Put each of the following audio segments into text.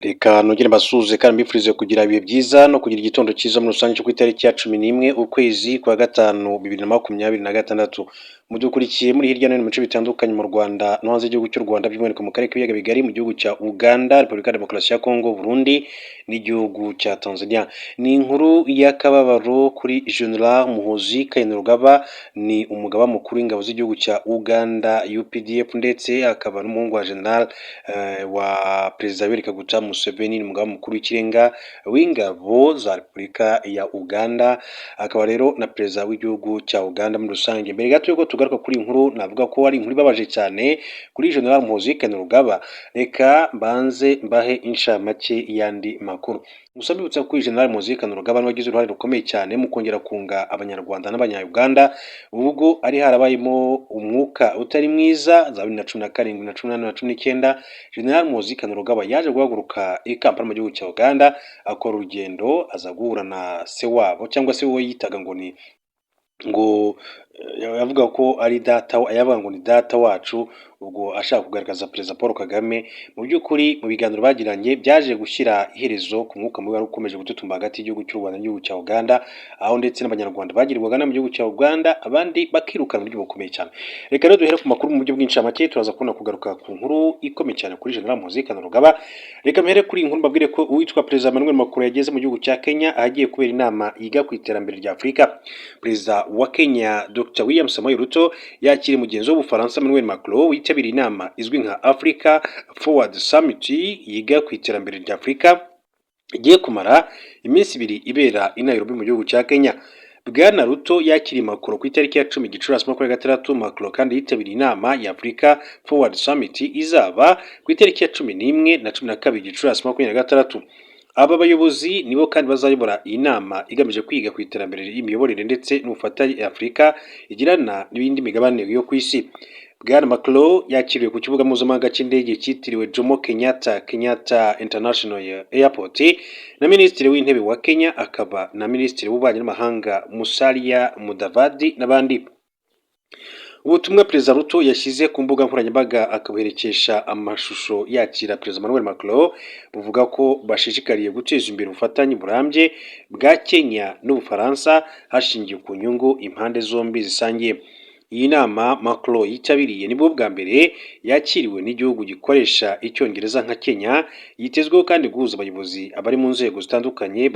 Reka nongere mbasuhuze kandi mbifurize kugira ibihe byiza no kugira igitondo cyiza muri rusange cyo ku itariki ya 11 ukwezi kwa gatanu 2026. Mudukurikiye muri hirya no hino mu bice bitandukanye mu Rwanda no hanze y'igihugu cy'u Rwanda, by'umwihariko mu karere k'ibiyaga bigari, mu gihugu cya Uganda, Repubulika ya Demokarasi ya Kongo, Burundi n'igihugu cya Tanzania. Ni inkuru y'akababaro kuri General Muhoozi Kainerugaba, ni umugaba mukuru w'ingabo z'igihugu cya Uganda UPDF, ndetse akaba n'umuhungu wa General wa Perezida Yoweri Kaguta Museveni, ni umugaba mukuru w'ikirenga w'ingabo za Repubulika ya Uganda, akaba rero na Perezida w'igihugu cya Uganda muri rusange. Mbere gato yuko tugaruka kuri inkuru, navuga ko ari inkuru ibabaje cyane kuri General Muhoozi Kainerugaba. Reka mbanze mbahe inshamake y'andi makuru. Gusa mbibutsa ko General Muhoozi Kainerugaba wagize uruhare rukomeye cyane mu kongera kunga abanyarwanda n'abanya-Uganda, ubwo ari harabayemo umwuka utari mwiza za 2017 na 2018 na 2019. General Muhoozi Kainerugaba yaje guhaguruka i Kampala mu gihugu cya Uganda, akora urugendo aza guhura na se wabo, cyangwa se we yitaga ngo yavuga ko ari data, yavuga ngo ni data wacu, ubwo ashaka kugaragaza Perezida Paul Kagame. Mu by'ukuri mu biganiro bagiranye byaje gushyira iherezo ku mwuka mubi wari ukomeje gututumba hagati y'igihugu cy'u Rwanda n'igihugu cya Uganda, aho ndetse n'abanyarwanda bagirirwaga mu gihugu cya Uganda, abandi bakirukana mu buryo bukomeye cyane. Reka rero duhere ku makuru mu buryo bw'incamake, turaza kubona kugaruka ku nkuru ikomeye cyane kuri General Muhoozi Kainerugaba. Reka mpere kuri inkuru mbabwire ko uwitwa Perezida Emmanuel Macron yageze mu gihugu cya Kenya ahagiye kubera inama yiga ku iterambere rya Afurika. Perezida wa Kenya Dr William Samoei Ruto yakiriye mugenzi w'Ubufaransa Emmanuel Macron witabiriye inama izwi nka Africa Forward Summit yiga ku iterambere rya Afurika, igiye kumara iminsi 2 ibera i Nairobi mu gihugu cya Kenya. Bwana Ruto yakiriye Macron ku itariki ya 10 Gicurasi 2026. Macron kandi yitabiriye inama ya Africa Forward Summit izaba ku itariki ya 11 na 12 Gicurasi 2026. Aba bayobozi nibo kandi bazayobora iyi nama igamije kwiga ku iterambere ry'imiyoborere ndetse n'ubufatanye Afurika igirana n'ibindi migabane yo ku isi. Bwana Macron yakiriwe ku kibuga mpuzamahanga cy'indege cyitiriwe Jomo Kenyatta International Airport na Minisitiri w'Intebe wa Kenya, akaba na Minisitiri w'Ububanyi n'Amahanga Musalia Mudavadi n'abandi. Ubutumwa Perezida Ruto yashyize ku mbuga nkoranyambaga akabuherekesha amashusho yakira Perezida Emmanuel Macron buvuga ko bashishikariye guteza imbere ubufatanye burambye bwa Kenya n'Ubufaransa hashingiwe ku nyungu impande zombi zisangiye. Iyi nama Macron yitabiriye nibwo bwa mbere yakiriwe n'igihugu gikoresha icyongereza nka Kenya. Yitezweho kandi guhuza abayobozi abari mu nzego zitandukanye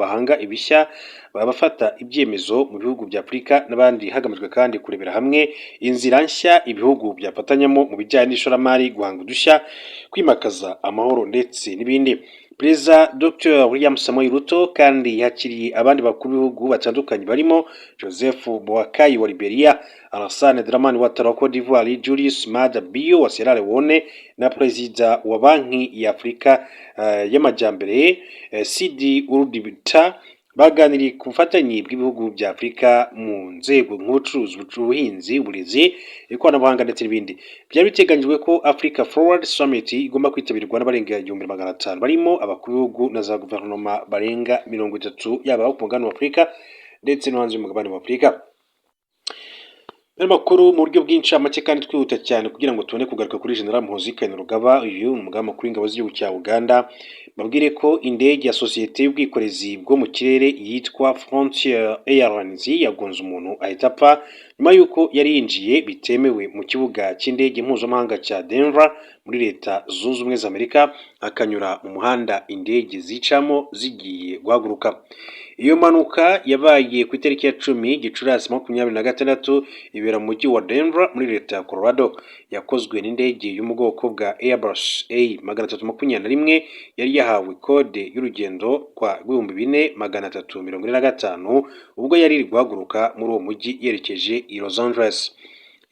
bahanga ibishya, babafata ibyemezo mu bihugu bya Afurika n'abandi, hagamijwe kandi kurebera hamwe inzira nshya ibihugu byafatanyamo mu bijyanye n'ishoramari, guhanga udushya, kwimakaza amahoro ndetse n'ibindi. Perezida Dr William Samoei Ruto kandi yakiriye abandi bakuru b'ibihugu batandukanye barimo Joseph Boakai wa Liberia, Alassane Dramani Ouattara wa Cote d'Ivoire, Julius Maada Bio wa Sierra Leone na Perezida wa Banki ya Afurika y'Amajyambere Sidi Ould Bita. Baganiriye ku bufatanye bw'ibihugu bya Afurika mu nzego nk'ubucuruzi, ubuhinzi, uburezi, ikoranabuhanga ndetse n'ibindi. Byari biteganyijwe ko Africa Forward Summit igomba kwitabirwa n'abarenga 1500 barimo abakuru b'ibihugu na za guverinoma barenga 30, yaba ku mugabane wa Afurika ndetse no hanze y'umugabane wa Afurika. Amakuru mu buryo bw'incamake kandi twihuta cyane kugira ngo tubone kugaruka kuri General Muhoozi Kainerugaba, uyu umugaba mukuru w'ingabo z'igihugu cya Uganda. Babwire ko indege ya sosiyete y'ubwikorezi bwo mu kirere yitwa Frontier Airlines yagonze umuntu ahita apfa nyuma y'uko yari yinjiye bitemewe mu kibuga cy'indege mpuzamahanga cya Denver muri Leta Zunze Ubumwe za Amerika, akanyura mu muhanda indege zicamo zigiye guhaguruka. Iyo mpanuka yabaye ku itariki ya 10 Gicurasi 2026 ibera mu mujyi wa Denver muri Leta ya Colorado. Yakozwe n'indege yo mu bwoko bwa Airbus A321 yari yahawe kode y'urugendo kwa 4345 ubwo yari iri guhaguruka muri uwo mujyi yerekeje i Los Angeles.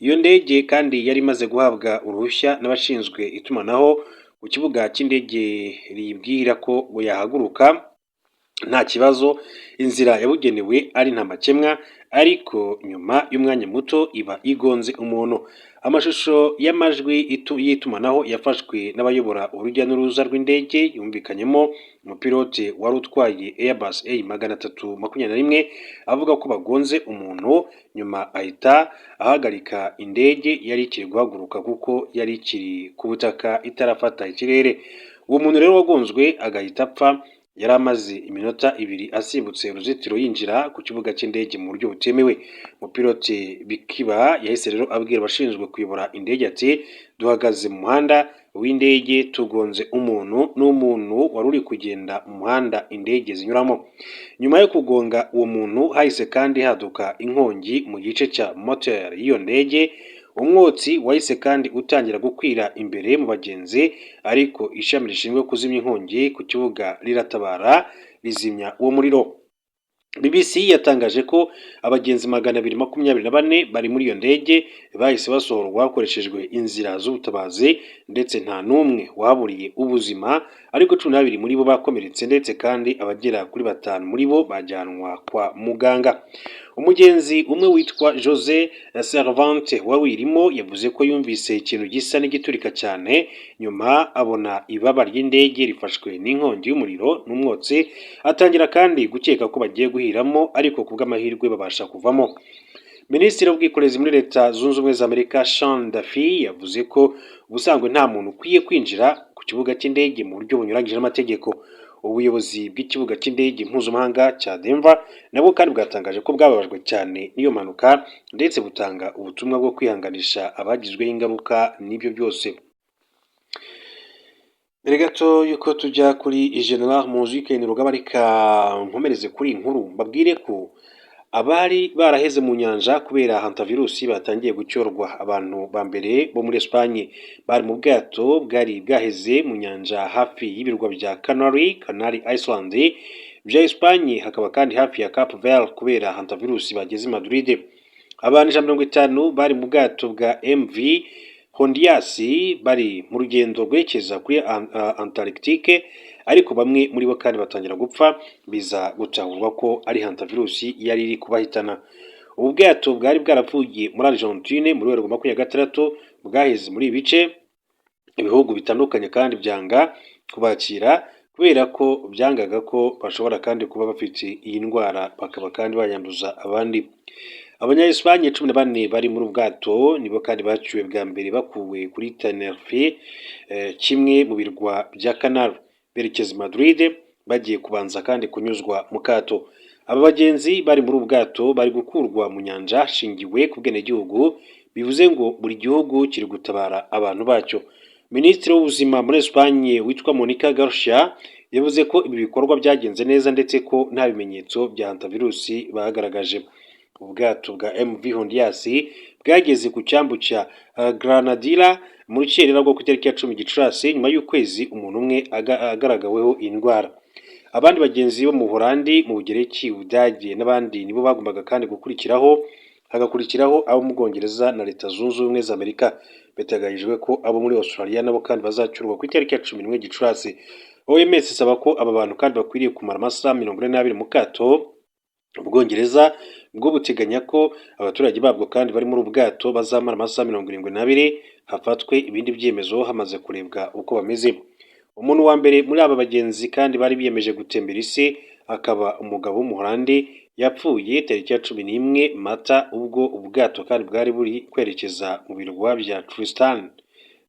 Iyo ndege kandi yari imaze guhabwa uruhushya n'abashinzwe itumanaho ku kibuga cy'indege ribwira ko yahaguruka nta kibazo, inzira yabugenewe ari nta makemwa, ariko nyuma y'umwanya muto iba igonze umuntu. Amashusho y'amajwi y'itumanaho yafashwe n'abayobora urujya n'uruza rw'indege yumvikanyemo umupilote wari utwaye Airbus A321 avuga ko bagonze umuntu, nyuma ahita ahagarika indege yari ikiri guhaguruka kuko yari ikiri ku butaka itarafata ikirere. uwo muntu rero wagonzwe agahita apfa yari amaze iminota 2 asimbutse uruzitiro yinjira ku kibuga cy'indege mu buryo butemewe. Umupilote Bikiba yahise rero abwira abashinzwe kuyobora indege ati duhagaze mu muhanda w'indege tugonze n'umuntu wari uri kugenda mu muhanda indege zinyuramo. Nyuma yo kugonga uwo muntu hahise kandi haduka inkongi mu gice cya moteri y'iyo ndege. Umwotsi wahise kandi utangira gukwira imbere mu bagenzi, ariko ishami rishinzwe kuzimya inkongi ku kibuga riratabara rizimya uwo muriro. BBC yatangaje ko abagenzi 224 bari muri iyo ndege bahise basohorwa hakoreshejwe inzira z'ubutabazi ndetse nta n'umwe waburiye ubuzima, ariko 12 muri bo bakomeretse ndetse kandi abagera kuri 5 muri bo bajyanwa kwa muganga. Umugenzi umwe witwa Jose Servante wawirimo yavuze ko yumvise ikintu gisa n'igiturika cyane, nyuma abona ibaba ry'indege rifashwe n'inkongi y'umuriro n'umwotsi, atangira kandi gukeka ko bagiye guhiramo, ariko kubw'amahirwe babasha kuvamo. Minisitiri w'ubwikorezi muri Leta Zunze Ubumwe za Amerika Sean Duffy yavuze ko ubusanzwe nta muntu ukwiye kwinjira ku kibuga cy'indege mu buryo bunyuranyije n'amategeko. Ubuyobozi bw'ikibuga cy'indege mpuzamahanga cya Denver nabwo kandi bwatangaje ko bwababajwe cyane n'iyo mpanuka ndetse butanga ubutumwa bwo kwihanganisha abagizweho ingaruka n'ibyo byose. Mbere gato yuko tujya kuri General Muzi Rugabarika nkomereze kuri inkuru mbabwire ko abari baraheze mu nyanja kubera hantavirusi batangiye gucyorwa. Abantu ba mbere bo muri Espagne bari mu bwato bwari bwaheze mu nyanja hafi y'ibirwa bya Canary Island bya Espagne, hakaba kandi hafi ya Cape Verde kubera hantavirusi bageze i Madrid. Abantu 150 bari mu bwato bwa MV Hondias bari mu rugendo rwerekeza kuri Antarctique, ariko bamwe muri bo kandi batangira gupfa, biza gutahurwa ko ari hantavirusi yari iri kubahitana. Ubu bwato bwari bwaravuye muri Argentine muri 2026 bwaheze muri ibice ibihugu bitandukanye kandi byanga kubakira kubera ko byangaga ko bashobora kandi kuba bafite iyi ndwara bakaba kandi bayanduza abandi. Abanya-Espagne 14 bari muri ubwato nibo kandi baciwe bwa mbere bakuwe kuri Tenerife, kimwe mu birwa bya Canary, berekeza Madrid bagiye kubanza kandi kunyuzwa mu kato. Aba bagenzi bari muri ubwato bari gukurwa mu nyanja hashingiwe ku bwenegihugu, bivuze ngo buri gihugu kiri gutabara abantu bacyo. Minisitiri w'ubuzima muri Espagne witwa Monica Garcia yavuze ko ibi bikorwa byagenze neza ndetse ko nta bimenyetso bya hantavirusi bagaragaje. Ubwato bwa MV Hondias bwageze ku cyambu cya Granadilla mu rukerera rwo ku itariki ya 10 Gicurasi nyuma y'ukwezi umuntu umwe agaragaweho indwara. Abandi bagenzi bo mu Buholandi, mu Bugereki, Ubudage n'abandi nibo bagombaga kandi hagakurikiraho abo mu Bwongereza na Leta Zunze Ubumwe za Amerika. Biteganyijwe ko abo muri Australia nabo kandi bazacyurwa ku itariki ya 11 Gicurasi. OMS isaba ko aba bantu kandi bakwiriye kumara amasaha 42 mu kato. Ubwongereza bwo buteganya ko abaturage babwo kandi bari muri ubwato bazamara amasaha 72 hafatwe ibindi byemezo hamaze kurebwa uko bameze. Umuntu wa mbere muri aba bagenzi kandi bari biyemeje gutembera isi akaba umugabo w'umuholandi yapfuye tariki ya 11 Mata ubwo ubwato kandi bwari buri kwerekeza mu birwa bya Tristan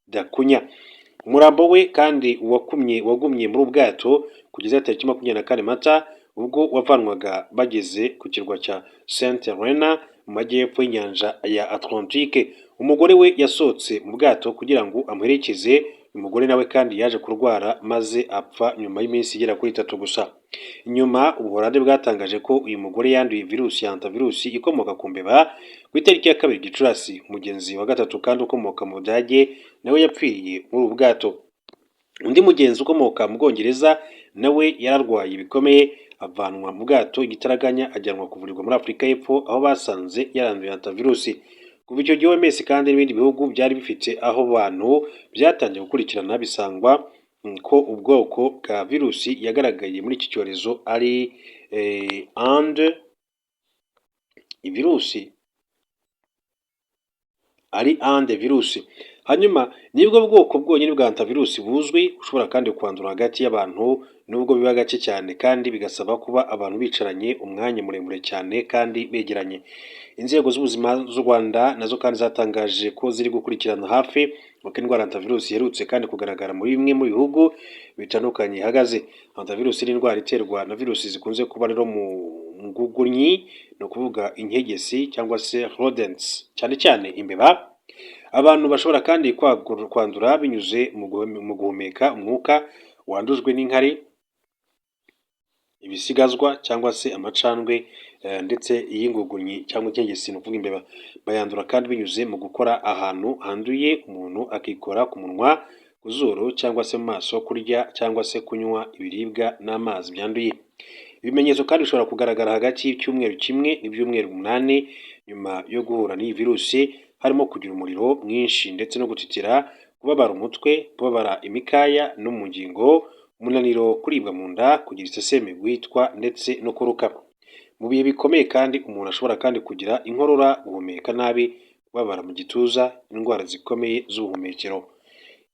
da Cunha. Umurambo we kandi wagumye muri ubwato kugeza tariki 24 Mata ubwo wavanwaga bageze ku kirwa cya Saint Helena mu majyepfo y'inyanja ya Atlantique. Umugore we yasohotse mu bwato kugira ngo amuherekeze. Umugore nawe kandi yaje kurwara maze apfa nyuma y'iminsi igera kuri 3 gusa. Nyuma Ubuholandi bwatangaje ko uyu mugore yanduye virusi ya hantavirusi ikomoka ku mbeba ku itariki ya 2 Gicurasi. Mugenzi wa gatatu kandi ukomoka mu Budage nawe yapfiriye muri ubu bwato. Undi mugenzi ukomoka mu Bwongereza nawe yararwaye bikomeye avanwa mu bwato igitaraganya ajyanwa kuvurirwa muri Afurika y'Epfo aho basanze yaranduye hantavirusi. Kuva icyo gihe OMS kandi n'ibindi bihugu byari bifite aho abantu byatangiye gukurikirana bisangwa ko ubwoko bwa virusi yagaragaye muri iki cyorezo ari ande virusi. Hanyuma nibwo bwoko bwonyine bwa hantavirusi buzwi ushobora kandi kwandura hagati y'abantu nubwo biba gake cyane kandi bigasaba kuba abantu bicaranye umwanya muremure cyane kandi begeranye. Inzego z'ubuzima z'u Rwanda nazo kandi zatangaje ko ziri gukurikirana hafi uko indwara hantavirusi iherutse kandi kugaragara muri bimwe mu bihugu bitandukanye ihagaze. Hantavirusi ni indwara iterwa na virusi zikunze kuba rero mu ngugunyi, ni ukuvuga inkegesi cyangwa se rodents, cyane cyane imbeba. Abantu bashobora kandi kwandura binyuze mu guhumeka umwuka wandujwe n'inkari, ibisigazwa cyangwa se amacandwe ndetse y'ingugunyi cyangwa inkegesi, ni ukuvuga imbeba. Bayandura kandi binyuze mu gukora ahantu handuye, umuntu akikora ku munwa, ku zuru cyangwa se mu maso, kurya cyangwa se kunywa ibiribwa n'amazi byanduye. Ibimenyetso kandi bishobora kugaragara hagati y'icyumweru kimwe n'ibyumweru 8 nyuma yo guhura n'iyi virusi, harimo kugira umuriro mwinshi ndetse no gutitira, kubabara umutwe, kubabara imikaya no mu ngingo, umunaniro, kuribwa mu nda, kugira iseseme, guhitwa ndetse no kuruka. Mu bihe bikomeye kandi umuntu ashobora kandi kugira inkorora, guhumeka nabi, kubabara mu gituza, indwara zikomeye z'ubuhumekero.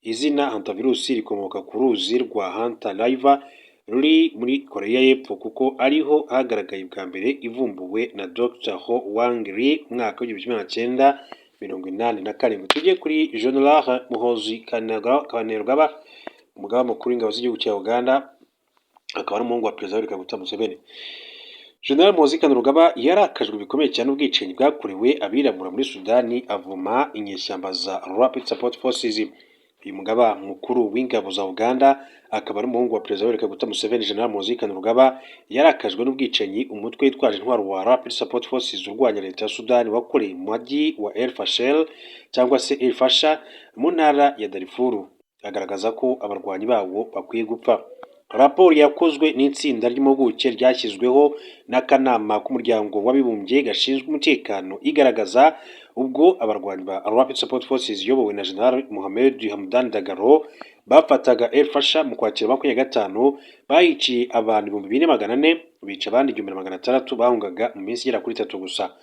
Izina hantavirusi rikomoka ku ruzi rwa Hanta River ruri muri Koreya y'Epfo kuko ariho hagaragaye bwa mbere, ivumbuwe na Dr. Ho Wang Ri mu mwaka w'1987. Tujye kuri General Muhoozi Kainerugaba, umugaba mukuru w'ingabo z'igihugu cya Uganda, akaba ari umuhungu wa Perezida Yoweri Kaguta Museveni. General Muhoozi Kainerugaba yarakajwe bikomeye cyane ubwicanyi bwakorewe abirabura muri Sudani, avuma inyeshyamba za Rapid Support Forces. Uyu mugaba mukuru w'ingabo za Uganda akaba ari umuhungu wa Perezida Yoweri Kaguta Museveni. General Muhoozi Kainerugaba yarakajwe n'ubwicanyi umutwe witwaje intwaro wa Rapid Support Forces urwanya leta ya Sudani wakoreye mu mujyi wa El Fasher cyangwa se El Fasher mu ntara ya Darfur, agaragaza ko abarwanyi bawo bakwiye gupfa. Raporo yakozwe n'itsinda ry'impuguke ryashyizweho n'akanama k'umuryango w'abibumbye gashinzwe umutekano igaragaza ubwo abarwanyi ba Rapid Support Forces iyobowe na General Mohamed Hamdan Dagalo bafataga El Fasher mu Kwakira 2025, bahiciye abantu 2400, bica abandi 1600 bahungaga mu minsi igera kuri 3 gusa.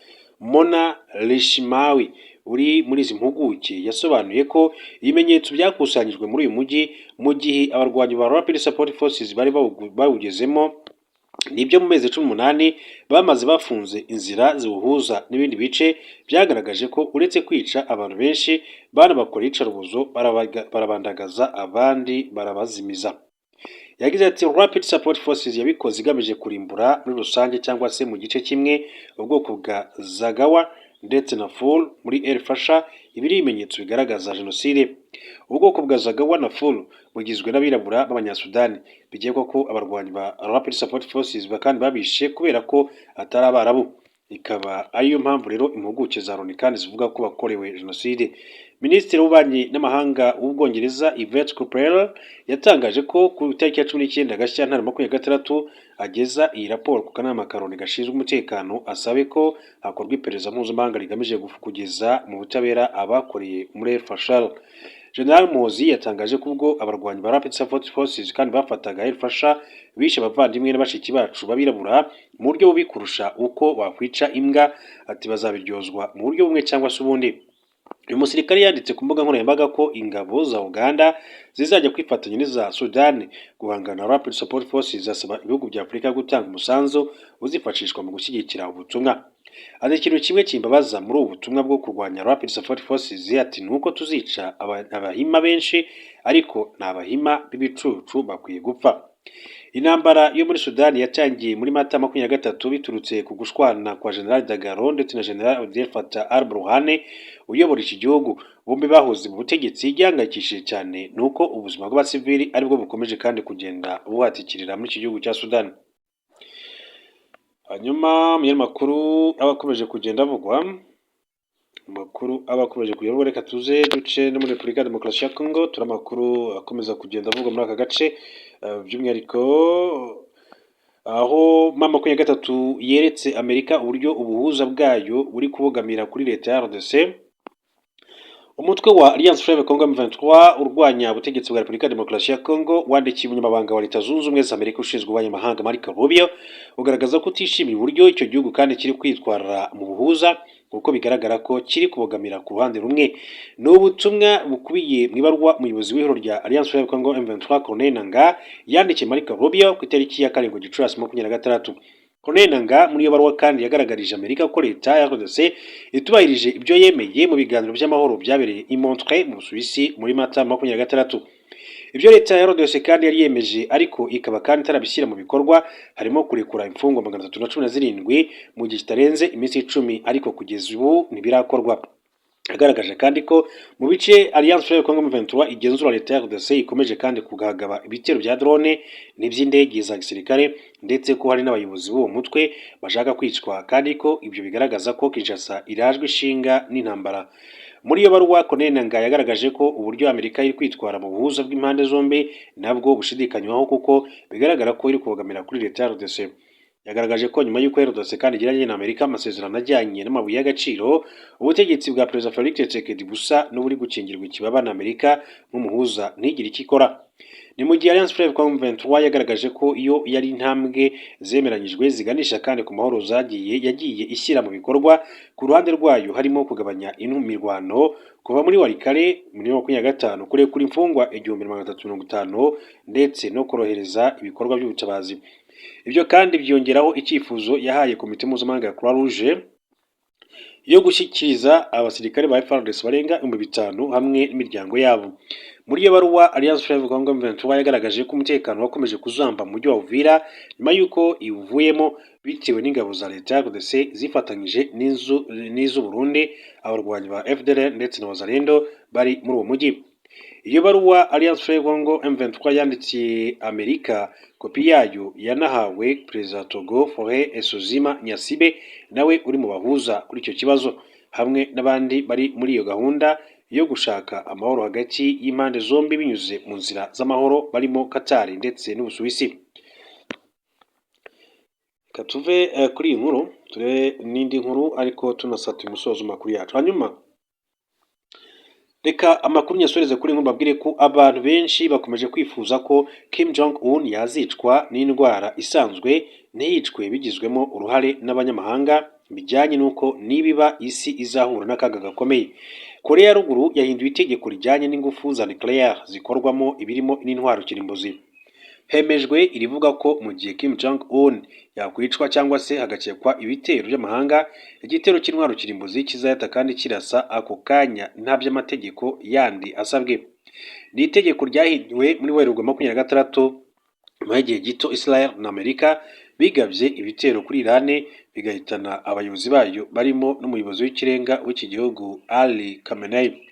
Mona Lishmawi uri muri izi mpuguke yasobanuye ko ibimenyetso byakusanyijwe muri uyu mujyi mu gihe abarwanyi ba Rapid Support Forces bari bawugezemo nibyo mu mezi 18 bamaze bafunze inzira ziwuhuza n'ibindi bice, byagaragaje ko uretse kwica abantu benshi banabakora iyicarubozo, barabandagaza abandi barabazimiza. Yagize ati Rapid Support Forces yabikoze igamije kurimbura muri rusange cyangwa se mu gice kimwe ubwoko bwa Zagawa ndetse na Ful muri El Fasher, ibiri ibimenyetso bigaragaza jenoside. Ubwoko bwa Zagawa na Ful bugizwe n'abirabura b'abanyasudani, bigekwa ko abarwanyi ba Rapid Support Forces bakandi babishe kubera ko atari abarabu. Ikaba ariyo mpamvu rero impuguke za Loni kandi zivuga ko bakorewe jenoside. Minisitiri w'ububanyi n'amahanga w'Ubwongereza Yvette Cooper yatangaje ko ku itariki ya 19 Gashyantare 2026 ageza iyi raporo ku kanama ka Loni gashinzwe umutekano, asabe ko hakorwa iperereza mpuzamahanga rigamije kugeza mu butabera abakoreye muri El Fasher. General Muhoozi yatangaje ko ubwo abarwanyi ba Rapid Support Forces kandi bafataga El Fasher bishe abavandimwe n'abashiki bacu babirabura mu buryo bubi kurusha uko bakwica imbwa, ati bazabiryozwa mu buryo bumwe cyangwa se ubundi. Uyu musirikare yanditse ku mbuga nkoranyambaga ko ingabo za Uganda zizajya kwifatanya n'iza Sudan guhangana na Rapid Support Forces, asaba ibihugu bya Afurika gutanga umusanzu uzifashishwa mu gushyigikira ubutumwa. Ati ikintu kimwe kimbabaza muri ubu butumwa bwo kurwanya Rapid Support Forces, ati nuko tuzica abahima benshi ariko n'abahima b'ibicucu bakwiye gupfa. Intambara yo muri Sudani yatangiye muri Mata 2023 biturutse ku gushwana kwa General Dagalo ndetse na General Abdel Fattah al-Burhan uyobora iki gihugu. Bombi bahoze mu butegetsi. Igihangayikishije cyane nuko ubuzima bw'abasivili aribwo bukomeje kandi kugenda buhatikirira muri iki gihugu cya Sudani. Hanyuma mu makuru abakomeje kugenda avugwa, reka tuze duce no muri Repubulika ya Demokarasi ya Congo. Turi amakuru akomeza kugenda avugwa muri aka gace, by'umwihariko aho mama 23 yeretse Amerika uburyo ubuhuza bwayo buri kubogamira kuri leta ya RDC. Umutwe wa Alliance Fleuve Congo M23 urwanya ubutegetsi bwa Repubulika ya Demokarasi ya Congo wandikiye umunyamabanga wa Leta Zunze Ubumwe za Amerika ushinzwe ububanyi n'amahanga Marco Rubio ugaragaza ko utishimiye uburyo icyo gihugu kandi kiri kwitwara mu buhuza kuko bigaragara ko kiri kubogamira ku ruhande rumwe. Ni ubutumwa bukubiye mu ibarwa umuyobozi w'ihuriro rya Alliance Fleuve Congo M23 Corneille Nangaa yandikiye Marco Rubio ku itariki ya 7 Gicurasi 2026. Corneille Nangaa muri iyo barwa kandi yagaragarije Amerika ko leta ya RDC itubahirije ibyo yemeye mu biganiro by'amahoro byabereye i Montreux mu Busuwisi muri Mata 2026. Ibyo leta ya RDC kandi yari yemeje ariko ikaba kandi itarabishyira mu bikorwa harimo kurekura imfungwa 317 mu gihe kitarenze iminsi 10 ariko kugeza ubu ntibirakorwa. Agaragaje kandi ko mu bice Alliance Fleuve Congo M23 igenzura leta ya RDC ikomeje kandi kugahagaba ibitero bya drone n'iby'indege za gisirikare ndetse ko hari n'abayobozi b'uwo mutwe bashaka kwicwa kandi ko ibyo bigaragaza ko Kinshasa irajwe ishinga n'intambara. Muri iyo barwa Corneille Nangaa yagaragaje ko uburyo Amerika iri kwitwara mu buhuza bw'impande zombi nabwo bushidikanywaho kuko bigaragara ko iri kubogamira kuri leta ya RDC. Yagaragaje ko nyuma y'uko RDC kandi igiranye na Amerika amasezerano ajyanye n'amabuye y'agaciro, ubutegetsi bwa Perezida Felix Tshisekedi busa n'uburi gukingirwa ikibaba na Amerika nk'umuhuza ntigire icyo ikora. Ni mu gihe Alliance Fleuve Congo M23 yagaragaje ko iyo yari intambwe zemeranyijwe ziganisha kandi ku mahoro yagiye ishyira mu bikorwa ku ruhande rwayo harimo kugabanya imirwano kuva muri Walikale muri 2025 kurekura imfungwa 1350 ndetse no korohereza ibikorwa by'ubutabazi. Ibyo kandi byongeraho icyifuzo yahaye komite mpuzamahanga ya Croix Rouge yo gushyikiriza abasirikare ba FARDC barenga 5,000 hamwe n'imiryango yabo. Muri iyo baruwa Alliance Fleuve Congo M23 yagaragaje ko umutekano wakomeje kuzamba mu mujyi wa Uvira nyuma y'uko iwuvuyemo bitewe n'ingabo za leta ya RDC zifatanyije n'iz'u Burundi, abarwanyi ba FDLR ndetse na Wazalendo bari muri uwo mujyi. Iyo baruwa Alliance Fleuve Congo M23 yandikiye Amerika, kopi yayo yanahawe Perezida Togo Faure Esozima Nyasibe nawe uri mu bahuza kuri icyo kibazo hamwe n'abandi bari muri iyo gahunda yo gushaka amahoro hagati y'impande zombi binyuze mu nzira z'amahoro barimo Qatar ndetse n'Ubusuwisi. Katuve kuri iyi nkuru turebe n'indi nkuru ariko tunasatuye umusozo makuru yacu. Hanyuma reka amakuru nyasoreze kuri nkuru babwire ko abantu benshi bakomeje kwifuza ko Kim Jong Un yazicwa n'indwara isanzwe ntiyicwe bigizwemo uruhare n'abanyamahanga bijyanye n'uko nibiba isi izahura n'akaga gakomeye. Korea ya ruguru yahinduye itegeko rijyanye n'ingufu za nucleaire zikorwamo ibirimo n'intwaro kirimbuzi. Hemejwe irivuga ko mu gihe Kim Jong Un yakwicwa cyangwa se hagakekwa ibitero by'amahanga, igitero cy'intwaro kirimbuzi kizahita kandi kirasa ako kanya nta by'amategeko yandi asabwe. Ni itegeko ryahinduwe muri Werurwe 2026 nyuma y'igihe gito Israel na Amerika bigabye ibitero kuri Iran bigahitana abayobozi bayo barimo n'umuyobozi w'ikirenga w'iki gihugu Ali Khamenei.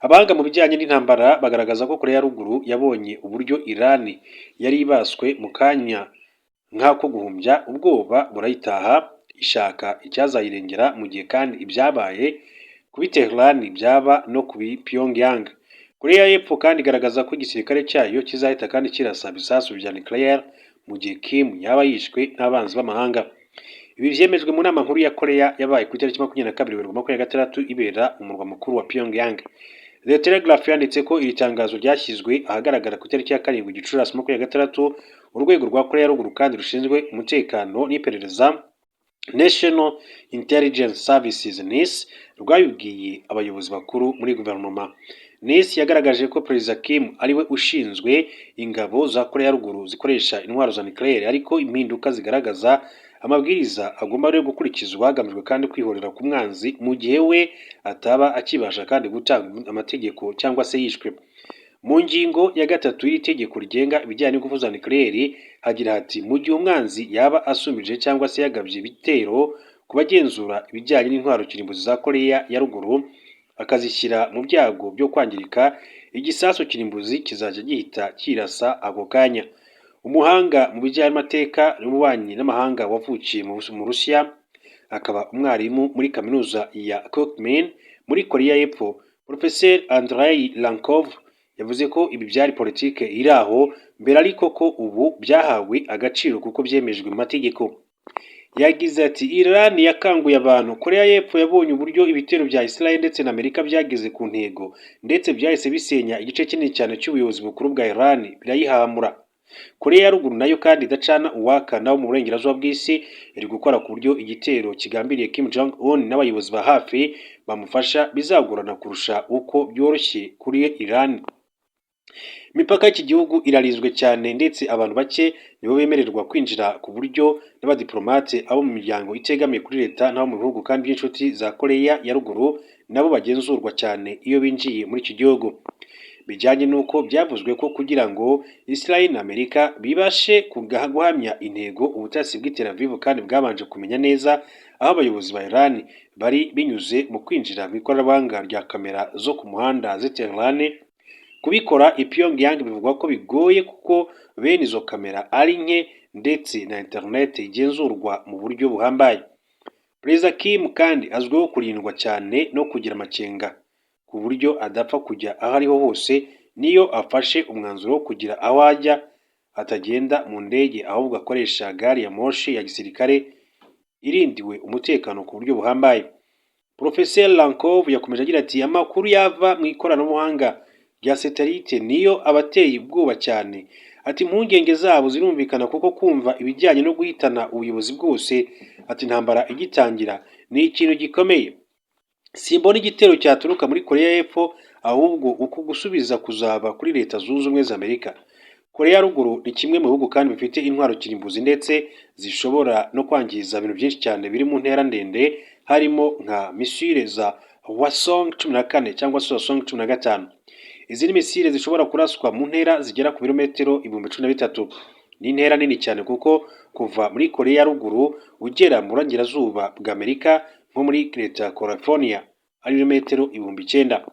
Abahanga mu bijyanye n'intambara bagaragaza ko Korea ya ruguru yabonye uburyo Iran yari ibaswe mu kanya nk'ako guhumbya ubwoba burayitaha ishaka icyazayirengera mu gihe kandi ibyabaye kuri Tehran byaba no kuri Pyongyang. Korea y'Epfo kandi igaragaza ko igisirikare cyayo kizahita kandi kirasa bisasu bya nucleaire mu gihe Kim yaba yishwe n'abanzi b'amahanga. Ibi byemejwe mu nama nkuru ya Korea yabaye ku itariki 22/2026 ibera mu murwa mukuru wa Pyongyang. The Telegraph yanditse ko iri tangazo ryashyizwe ahagaragara ku itariki ya 7 Gicurasi 2026 urwego rwa Korea ya ruguru kandi rushinzwe umutekano n'iperereza National Intelligence Services NIS rwabibwiye abayobozi bakuru muri guverinoma. NIS yagaragaje ko Perezida Kim ariwe ushinzwe ingabo za Korea ya ruguru zikoresha intwaro za nucleaire ariko impinduka zigaragaza amabwiriza agomba rero gukurikizwa hagamijwe kandi kwihorera ku mwanzi mu gihe we ataba akibasha kandi gutanga amategeko cyangwa se yishwe. Mu ngingo ya 3 y'iri tegeko rigenga ibijyanye n'ingufu za nucleaire hagira hati mu gihe umwanzi yaba asumbije cyangwa se yagabye ibitero kubagenzura ibijyanye n'intwaro kirimbuzi za Korea ya ruguru akazishyira mu byago byo kwangirika, igisasu kirimbuzi kizajya gihita kirasa ako kanya. Umuhanga mu bijyanye n'amateka n'ububanyi n'amahanga wavukiye mu Rusiya akaba umwarimu muri kaminuza ya Kookmin muri Korea y'Epfo, Professor Andrei Lankov yavuze ko ibi byari politike iri aho mbere ariko ko ubu byahawe agaciro kuko byemejwe mu mategeko. Yagize ati Iran yakanguye abantu. Korea y'Epfo yabonye uburyo ibitero bya Israel ndetse na Amerika byageze ku ntego ndetse byahise bisenya igice kinini cyane cy'ubuyobozi bukuru bwa Iran birayihamura. Korea ya ruguru nayo kandi idacana uwaka nabo mu burengerazuba bw'isi iri gukora ku buryo igitero kigambiriye Kim Jong Un n'abayobozi ba hafi bamufasha bizagorana kurusha uko byoroshye kuri Iran. Imipaka y'iki gihugu irarinzwe cyane ndetse abantu bake nibo bemererwa kwinjira ku buryo n'abadiplomate abo mu miryango itegamiye kuri leta n'abo mu bihugu kandi by'inshuti za Korea ya ruguru nabo bagenzurwa cyane iyo binjiye muri iki gihugu. Bijyanye n'uko byavuzwe ko kugira ngo Israel na Amerika bibashe guhamya intego ubutasi bw'i Tel Aviv kandi bwabanje kumenya neza aho abayobozi ba Iran bari binyuze mu kwinjira mu ikoranabuhanga rya kamera zo ku muhanda z'i Tehran. Kubikora i Pyongyang bivugwa ko bigoye kuko bene izo kamera ari nke ndetse na internet igenzurwa mu buryo buhambaye. Perezida Kim kandi azwiho kurindwa cyane no kugira amakenga ku buryo adapfa kujya aho ariho hose niyo afashe umwanzuro wo kugira aho ajya atagenda mu ndege ahubwo akoresha gari ya moshi ya gisirikare irindiwe umutekano ku buryo buhambaye. Professeur Lankov yakomeje agira ati amakuru yava mu ikoranabuhanga rya satellite niyo abateye ubwoba cyane. Ati impungenge zabo zirumvikana kuko kumva ibijyanye no guhitana ubuyobozi bwose ati intambara igitangira ni ikintu gikomeye. Simbona igitero cyaturuka muri Korea y'Epfo ahubwo uko gusubiza kuzaba kuri Leta Zunze Ubumwe za Amerika. Korea ya ruguru ni kimwe mu bihugu kandi bifite intwaro kirimbuzi ndetse zishobora no kwangiza ibintu byinshi cyane biri mu ntera ndende harimo nka misile za Hwasong 14 cyangwa se Hwasong 15. Izi ni misile zishobora kuraswa mu ntera zigera ku birometero 13,000. Ni intera nini cyane kuko kuva muri Korea ya ruguru ugera mu burengerazuba bwa Amerika nko muri leta ya California ari metero 9,000.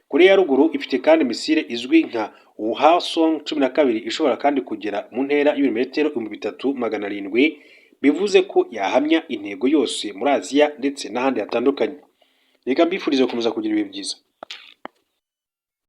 Korea ya ruguru ifite kandi misile izwi nka Hwasong 12 ishobora kandi kugera mu ntera y'ibirometero 3,700, bivuze ko yahamya intego yose muri Aziya ndetse n'ahandi hatandukanye. Reka mbifurize gukomeza kugira ibihe byiza.